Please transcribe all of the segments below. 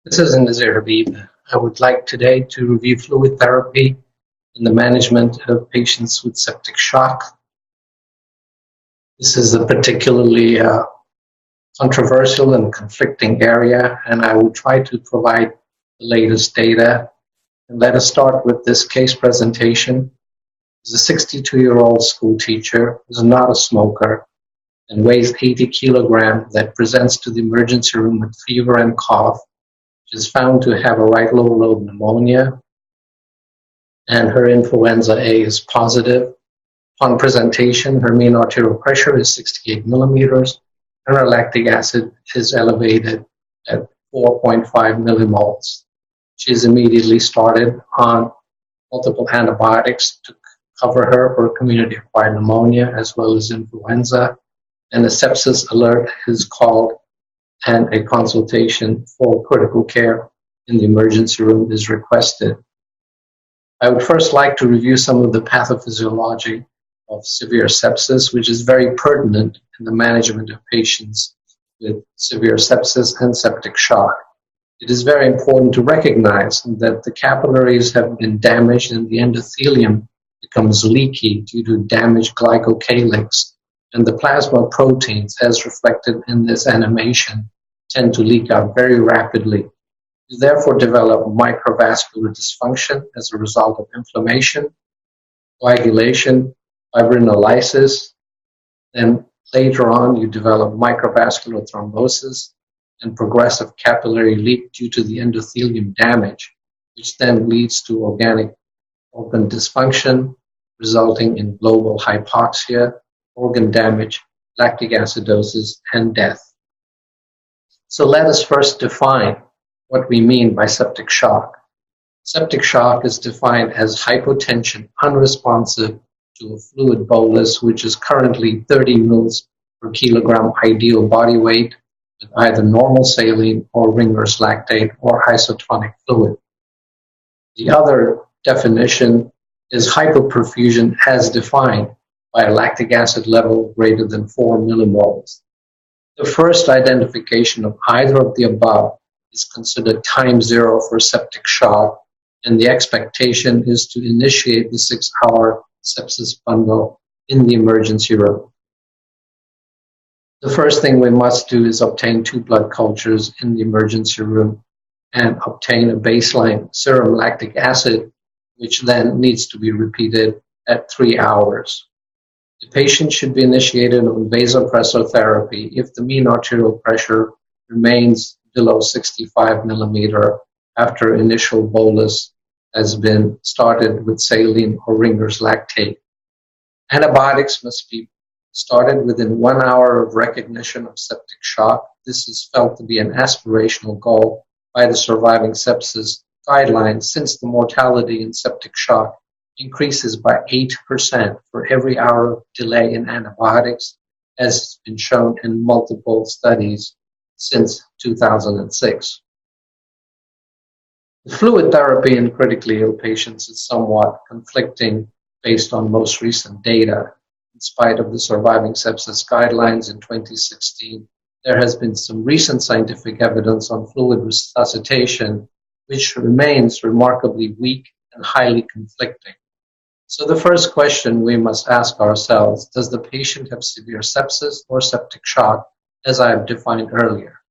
This is Nazir Habib. I would like today to review fluid therapy in the management of patients with septic shock. This is a particularly controversial and conflicting area, and I will try to provide the latest data. And let us start with this case presentation. He's a 62-year-old school teacher who's not a smoker and weighs 80 kilograms that presents to the emergency room with fever and cough. She is found to have a right lower lobe pneumonia, and her influenza A is positive. Upon presentation, her mean arterial pressure is 68 millimeters, and her lactic acid is elevated at 4.5 millimoles. She is immediately started on multiple antibiotics to cover her for community-acquired pneumonia as well as influenza, and a sepsis alert is called, and a consultation for critical care in the emergency room is requested. I would first like to review some of the pathophysiology of severe sepsis, which is very pertinent in the management of patients with severe sepsis and septic shock. It is very important to recognize that the capillaries have been damaged and the endothelium becomes leaky due to damaged glycocalyx, and the plasma proteins, as reflected in this animation, tend to leak out very rapidly. You therefore develop microvascular dysfunction as a result of inflammation, coagulation, fibrinolysis. Then later on, you develop microvascular thrombosis and progressive capillary leak due to the endothelium damage, which then leads to organic organ dysfunction, resulting in global hypoxia, organ damage, lactic acidosis, and death. So let us first define what we mean by septic shock. Septic shock is defined as hypotension unresponsive to a fluid bolus, which is currently 30 mL per kilogram ideal body weight with either normal saline or Ringer's lactate or isotonic fluid. The other definition is hypoperfusion as defined by a lactic acid level greater than 4 millimoles. The first identification of either of the above is considered time zero for septic shock, and the expectation is to initiate the 6-hour sepsis bundle in the emergency room. The first thing we must do is obtain 2 blood cultures in the emergency room and obtain a baseline serum lactic acid, which then needs to be repeated at 3 hours. The patient should be initiated on vasopressor therapy if the mean arterial pressure remains below 65 millimeter after initial bolus has been started with saline or Ringer's lactate. Antibiotics must be started within 1 hour of recognition of septic shock. This is felt to be an aspirational goal by the surviving sepsis guidelines, since the mortality in septic shock increases by 8% for every hour of delay in antibiotics, as has been shown in multiple studies since 2006. The fluid therapy in critically ill patients is somewhat conflicting based on most recent data. In spite of the surviving sepsis guidelines in 2016, there has been some recent scientific evidence on fluid resuscitation, which remains remarkably weak and highly conflicting. So the first question we must ask ourselves, does the patient have severe sepsis or septic shock, as I have defined earlier?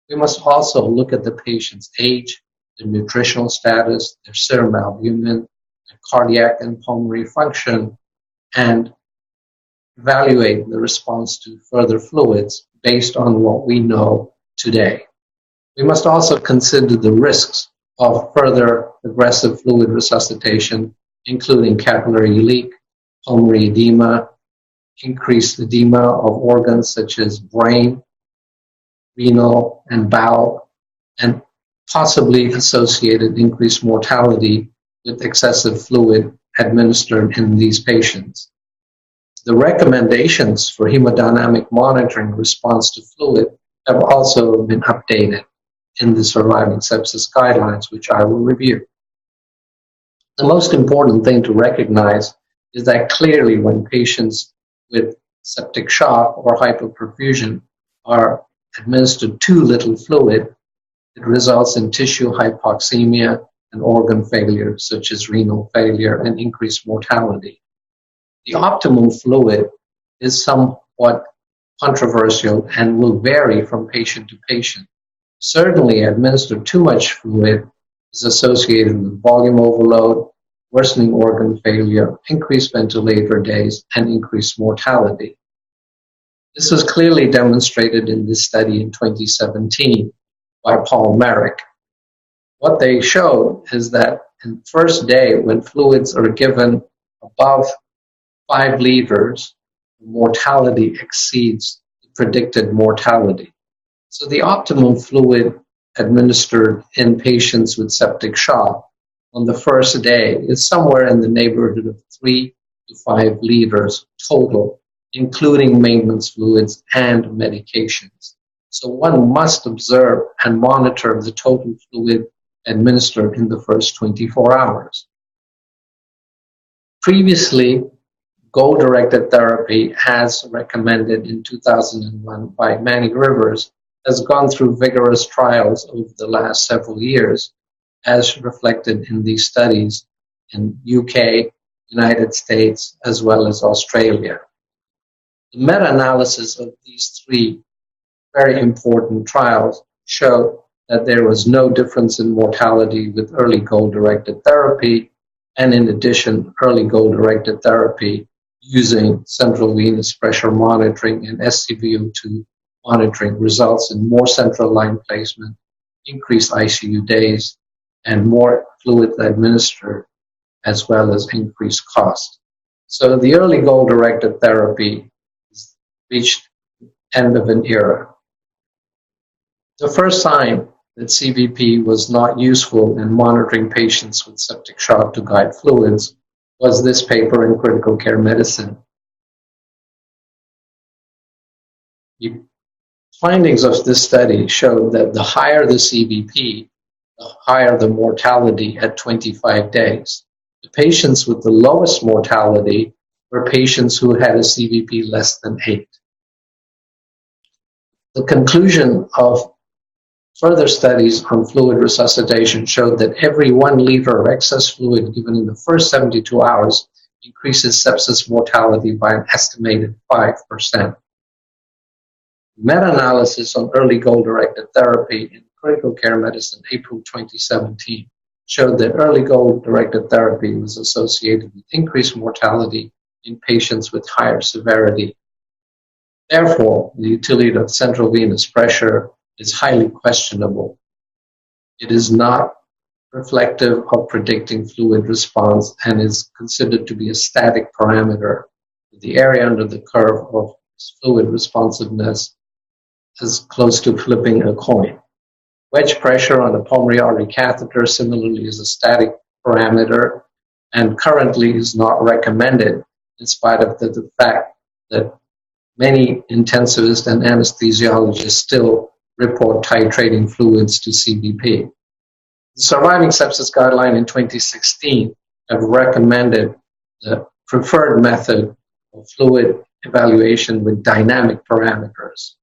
We must also look at the patient's age, their nutritional status, their serum albumin, their cardiac and pulmonary function, and evaluate the response to further fluids based on what we know today. We must also consider the risks of further aggressive fluid resuscitation, including capillary leak, pulmonary edema, increased edema of organs such as brain, renal, and bowel, and possibly associated increased mortality with excessive fluid administered in these patients. The recommendations for hemodynamic monitoring response to fluid have also been updated in the surviving sepsis guidelines, which I will review. The most important thing to recognize is that clearly when patients with septic shock or hypoperfusion are administered too little fluid, it results in tissue hypoxemia and organ failure, such as renal failure, and increased mortality. The optimum fluid is somewhat controversial and will vary from patient to patient. Certainly, administered too much fluid is associated with volume overload, worsening organ failure, increased ventilator days, and increased mortality. This was clearly demonstrated in this study in 2017 by Paul Merrick. What they showed is that in the first day, when fluids are given above 5 liters, mortality exceeds the predicted mortality. So the optimum fluid administered in patients with septic shock on the first day is somewhere in the neighborhood of 3 to 5 liters total, including maintenance fluids and medications. So one must observe and monitor the total fluid administered in the first 24 hours. Previously, goal-directed therapy, as recommended in 2001 by Manny Rivers, has gone through vigorous trials over the last several years, as reflected in these studies in UK, United States, as well as Australia. The meta-analysis of these 3 very important trials show that there was no difference in mortality with early goal-directed therapy, and in addition, early goal-directed therapy using central venous pressure monitoring and SCVO2 monitoring results in more central line placement, increased ICU days, and more fluid administered, as well as increased cost. So the early goal-directed therapy has reached the end of an era. The first sign that CVP was not useful in monitoring patients with septic shock to guide fluids was this paper in Critical Care Medicine. The findings of this study showed that the higher the CVP, the higher the mortality at 25 days. The patients with the lowest mortality were patients who had a CVP less than 8. The conclusion of further studies on fluid resuscitation showed that every 1 liter of excess fluid given in the first 72 hours increases sepsis mortality by an estimated 5%. Meta-analysis on early goal-directed therapy in Critical Care Medicine, April 2017, showed that early goal-directed therapy was associated with increased mortality in patients with higher severity. Therefore, the utility of central venous pressure is highly questionable. It is not reflective of predicting fluid response and is considered to be a static parameter. The area under the curve of fluid responsiveness is close to flipping a coin. Wedge pressure on a pulmonary artery catheter similarly is a static parameter and currently is not recommended in spite of the fact that many intensivists and anesthesiologists still report titrating fluids to CVP. The Surviving Sepsis Guideline in 2016 have recommended the preferred method of fluid evaluation with dynamic parameters.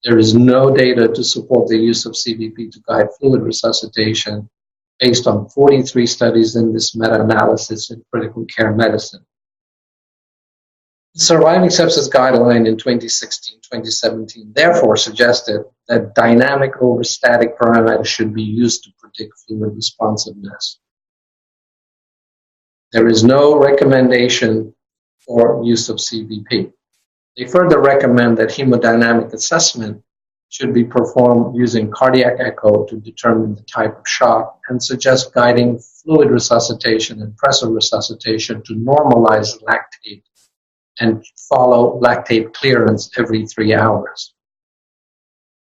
There is no data to support the use of CVP to guide fluid resuscitation based on 43 studies in this meta-analysis in Critical Care Medicine. The Surviving Sepsis Guideline in 2016-2017 therefore suggested that dynamic over static parameters should be used to predict fluid responsiveness. There is no recommendation for use of CVP. They further recommend that hemodynamic assessment should be performed using cardiac echo to determine the type of shock and suggest guiding fluid resuscitation and pressor resuscitation to normalize lactate and follow lactate clearance every 3 hours.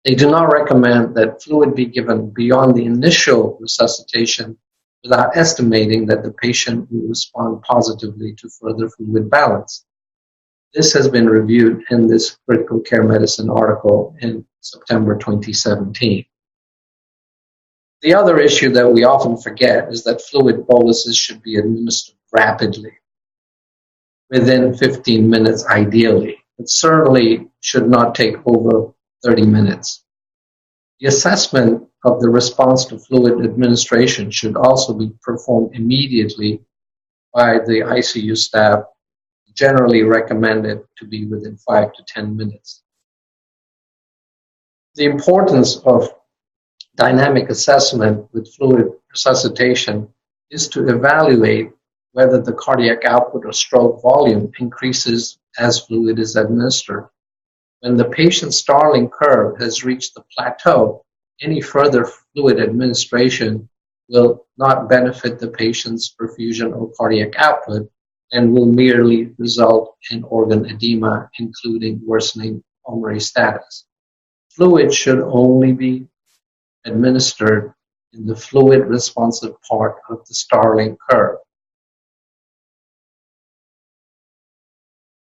They do not recommend that fluid be given beyond the initial resuscitation without estimating that the patient will respond positively to further fluid balance. This has been reviewed in this Critical Care Medicine article in September 2017. The other issue that we often forget is that fluid boluses should be administered rapidly, within 15 minutes ideally. It certainly should not take over 30 minutes. The assessment of the response to fluid administration should also be performed immediately by the ICU staff, generally recommended to be within 5 to 10 minutes. The importance of dynamic assessment with fluid resuscitation is to evaluate whether the cardiac output or stroke volume increases as fluid is administered. When the patient's Starling curve has reached the plateau, any further fluid administration will not benefit the patient's perfusion or cardiac output and will merely result in organ edema, including worsening pulmonary status. Fluid should only be administered in the fluid-responsive part of the Starling curve.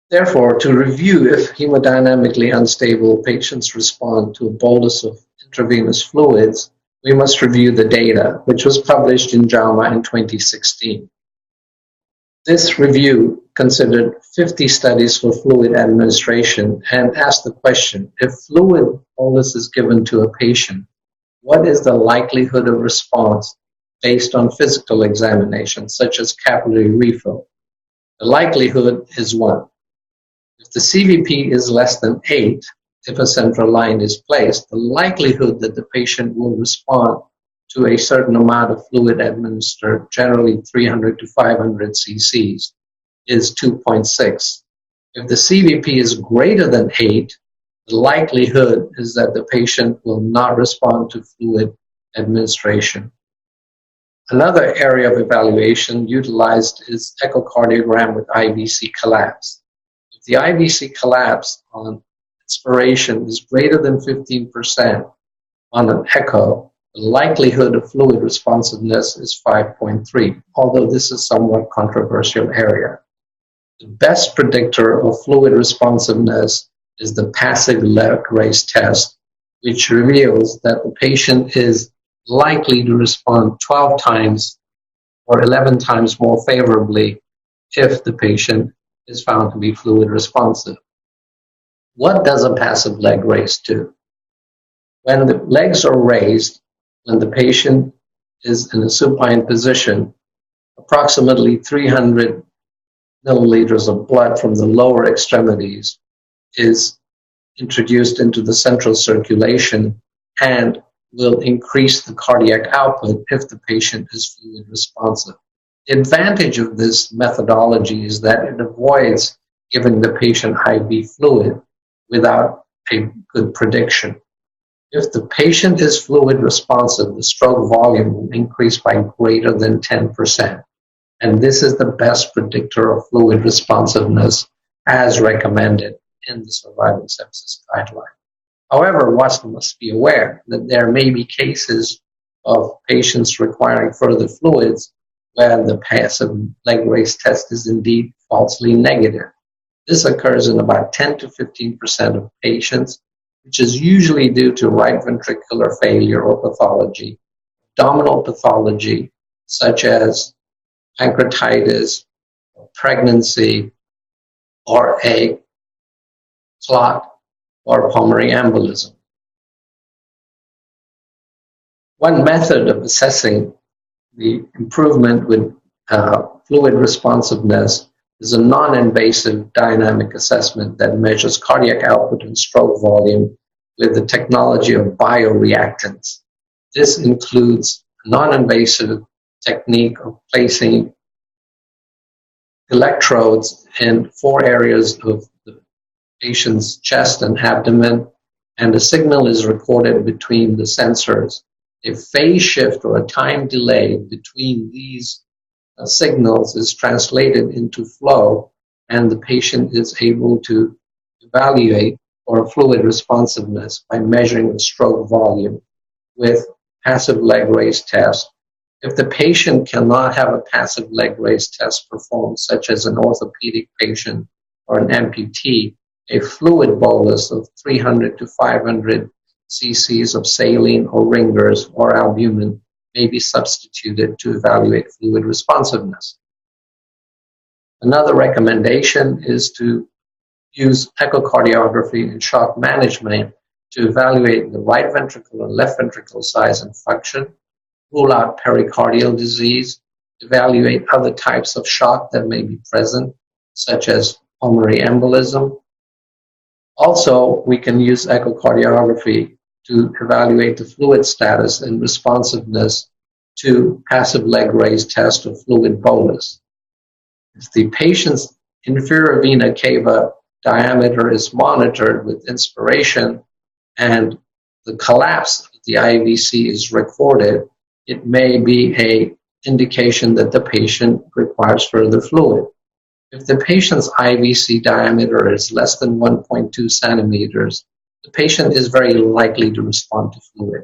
Therefore, to review if hemodynamically unstable patients respond to a bolus of intravenous fluids, we must review the data, which was published in JAMA in 2016. This review considered 50 studies for fluid administration and asked the question, if fluid bolus is given to a patient, what is the likelihood of response based on physical examination, such as capillary refill? The likelihood is 1. If the CVP is less than 8, if a central line is placed, the likelihood that the patient will respond to a certain amount of fluid administered, generally 300 to 500 cc's, is 2.6. If the CVP is greater than 8, the likelihood is that the patient will not respond to fluid administration. Another area of evaluation utilized is echocardiogram with IVC collapse. If the IVC collapse on inspiration is greater than 15% on an echo, the likelihood of fluid responsiveness is 5.3, although this is a somewhat controversial area. The best predictor of fluid responsiveness is the passive leg raise test, which reveals that the patient is likely to respond 12 times or 11 times more favorably if the patient is found to be fluid responsive. What does a passive leg raise do? When the legs are raised, when the patient is in a supine position, approximately 300 milliliters of blood from the lower extremities is introduced into the central circulation and will increase the cardiac output if the patient is fluid responsive. The advantage of this methodology is that it avoids giving the patient IV fluid without a good prediction. If the patient is fluid responsive, the stroke volume will increase by greater than 10%. And this is the best predictor of fluid responsiveness as recommended in the surviving sepsis guideline. However, one must be aware that there may be cases of patients requiring further fluids where the passive leg raise test is indeed falsely negative. This occurs in about 10 to 15% of patients, which is usually due to right ventricular failure or pathology, abdominal pathology such as pancreatitis, pregnancy, or a clot or pulmonary embolism. One method of assessing the improvement with fluid responsiveness is a non-invasive dynamic assessment that measures cardiac output and stroke volume with the technology of bioreactants. This includes a non-invasive technique of placing electrodes in 4 areas of the patient's chest and abdomen, and a signal is recorded between the sensors. A phase shift or a time delay between these signals is translated into flow, and the patient is able to evaluate for fluid responsiveness by measuring the stroke volume with passive leg raise test. If the patient cannot have a passive leg raise test performed, such as an orthopedic patient or an amputee, a fluid bolus of 300 to 500 cc's of saline or ringers or albumin may be substituted to evaluate fluid responsiveness. Another recommendation is to use echocardiography in shock management to evaluate the right ventricle and left ventricle size and function, rule out pericardial disease, evaluate other types of shock that may be present, such as pulmonary embolism. Also, we can use echocardiography to evaluate the fluid status and responsiveness to passive leg raise test of fluid bolus. If the patient's inferior vena cava diameter is monitored with inspiration and the collapse of the IVC is recorded, it may be an indication that the patient requires further fluid. If the patient's IVC diameter is less than 1.2 centimeters, the patient is very likely to respond to fluid.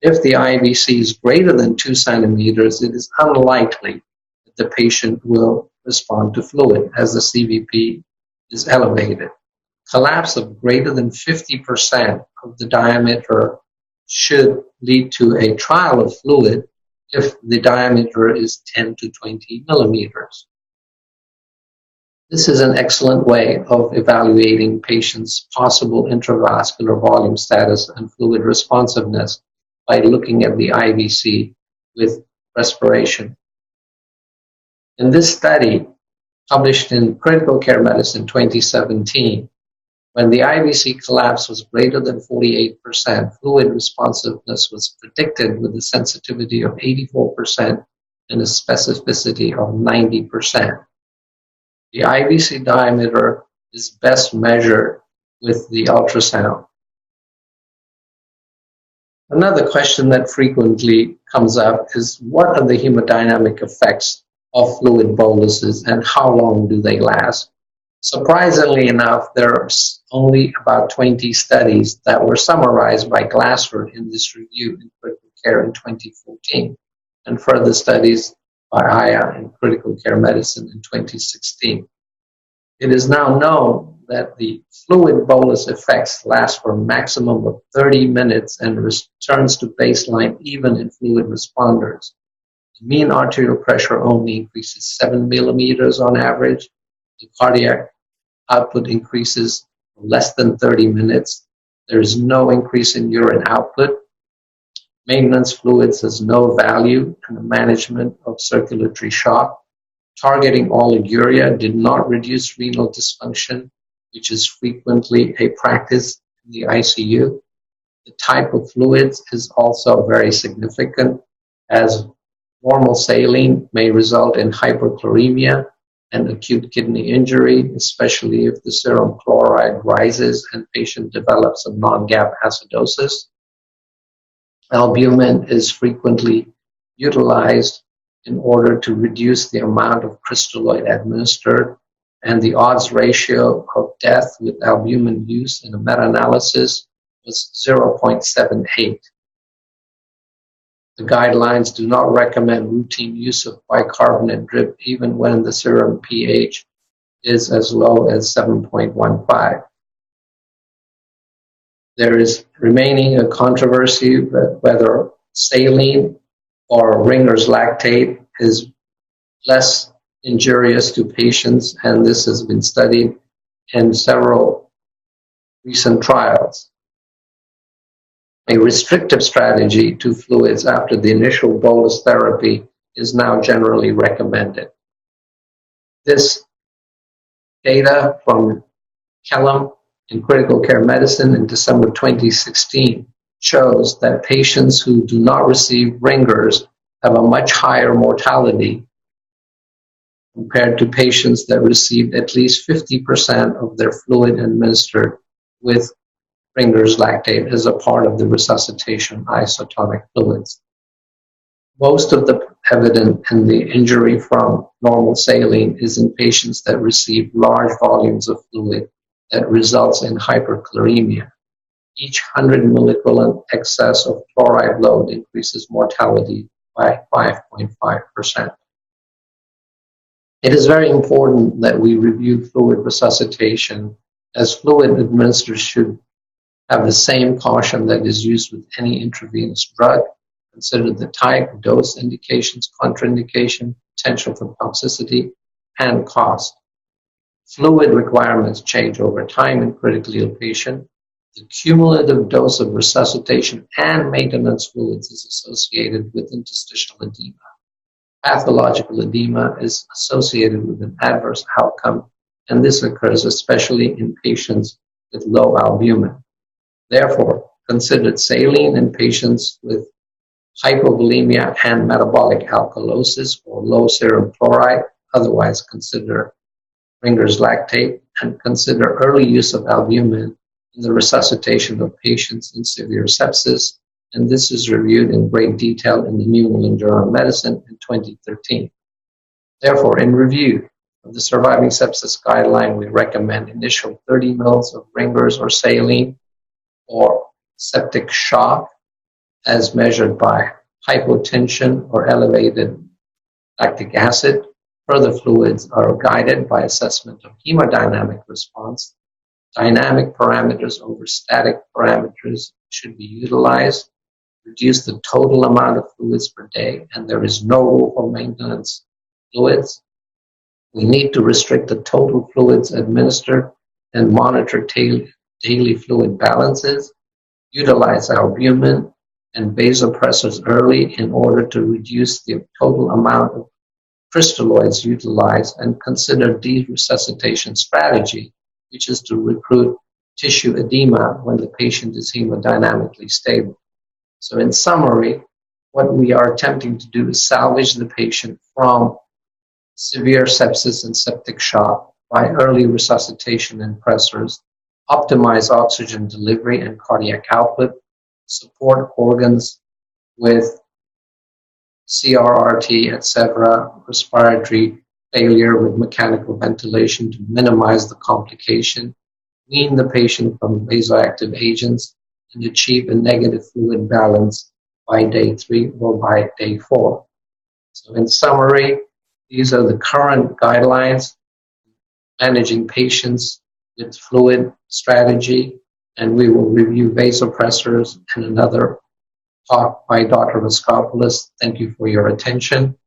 If the IVC is greater than 2 centimeters, it is unlikely that the patient will respond to fluid as the CVP is elevated. Collapse of greater than 50% of the diameter should lead to a trial of fluid if the diameter is 10 to 20 millimeters. This is an excellent way of evaluating patients' possible intravascular volume status and fluid responsiveness by looking at the IVC with respiration. In this study, published in Critical Care Medicine 2017, when the IVC collapse was greater than 48%, fluid responsiveness was predicted with a sensitivity of 84% and a specificity of 90%. The IVC diameter is best measured with the ultrasound. Another question that frequently comes up is, what are the hemodynamic effects of fluid boluses and how long do they last? Surprisingly enough, there are only about 20 studies that were summarized by Glassford in this review in Critical Care in 2014, and further studies by Aya in Critical Care Medicine in 2016. It is now known that the fluid bolus effects last for a maximum of 30 minutes and returns to baseline even in fluid responders. The mean arterial pressure only increases 7 millimeters on average. The cardiac output increases for less than 30 minutes. There is no increase in urine output. Maintenance fluids has no value in the management of circulatory shock. Targeting oliguria did not reduce renal dysfunction, which is frequently a practice in the ICU. The type of fluids is also very significant, as normal saline may result in hyperchloremia and acute kidney injury, especially if the serum chloride rises and patient develops a non-gap acidosis. Albumin is frequently utilized in order to reduce the amount of crystalloid administered, and the odds ratio of death with albumin use in a meta-analysis was 0.78. The guidelines do not recommend routine use of bicarbonate drip even when the serum pH is as low as 7.15. There is remaining a controversy whether saline or Ringer's lactate is less injurious to patients, and this has been studied in several recent trials. A restrictive strategy to fluids after the initial bolus therapy is now generally recommended. This data from Kellum in Critical Care Medicine in December 2016 shows that patients who do not receive Ringers have a much higher mortality compared to patients that received at least 50% of their fluid administered with Ringer's lactate as a part of the resuscitation isotonic fluids. Most of the evidence in the injury from normal saline is in patients that receive large volumes of fluid that results in hyperchloremia. Each 100 milliequivalent excess of chloride load increases mortality by 5.5%. It is very important that we review fluid resuscitation, as fluid administered should have the same caution that is used with any intravenous drug. Consider the type, dose, indications, contraindication, potential for toxicity, and cost. Fluid requirements change over time in critically ill patients. The cumulative dose of resuscitation and maintenance fluids is associated with interstitial edema. Pathological edema is associated with an adverse outcome, and this occurs especially in patients with low albumin. Therefore, consider saline in patients with hypovolemia and metabolic alkalosis or low serum chloride, otherwise consider Ringer's lactate, and consider early use of albumin in the resuscitation of patients in severe sepsis, and this is reviewed in great detail in the New England Journal of Medicine in 2013. Therefore, in review of the Surviving Sepsis Guideline, we recommend initial 30 mL of Ringer's or saline or septic shock as measured by hypotension or elevated lactic acid. Further fluids are guided by assessment of hemodynamic response. Dynamic parameters over static parameters should be utilized. Reduce the total amount of fluids per day, and there is no rule for maintenance fluids. We need to restrict the total fluids administered and monitor daily fluid balances. Utilize albumin and vasopressors early in order to reduce the total amount of crystalloids utilized, and consider de-resuscitation strategy, which is to recruit tissue edema when the patient is hemodynamically stable. So in summary, what we are attempting to do is salvage the patient from severe sepsis and septic shock by early resuscitation and pressors, optimize oxygen delivery and cardiac output, support organs with CRRT, etc., respiratory failure with mechanical ventilation to minimize the complication, wean the patient from vasoactive agents, and achieve a negative fluid balance by day 3 or by day 4. So in summary, these are the current guidelines managing patients with fluid strategy, and we will review vasopressors and another talk by Dr. Voskopoulos. Thank you for your attention.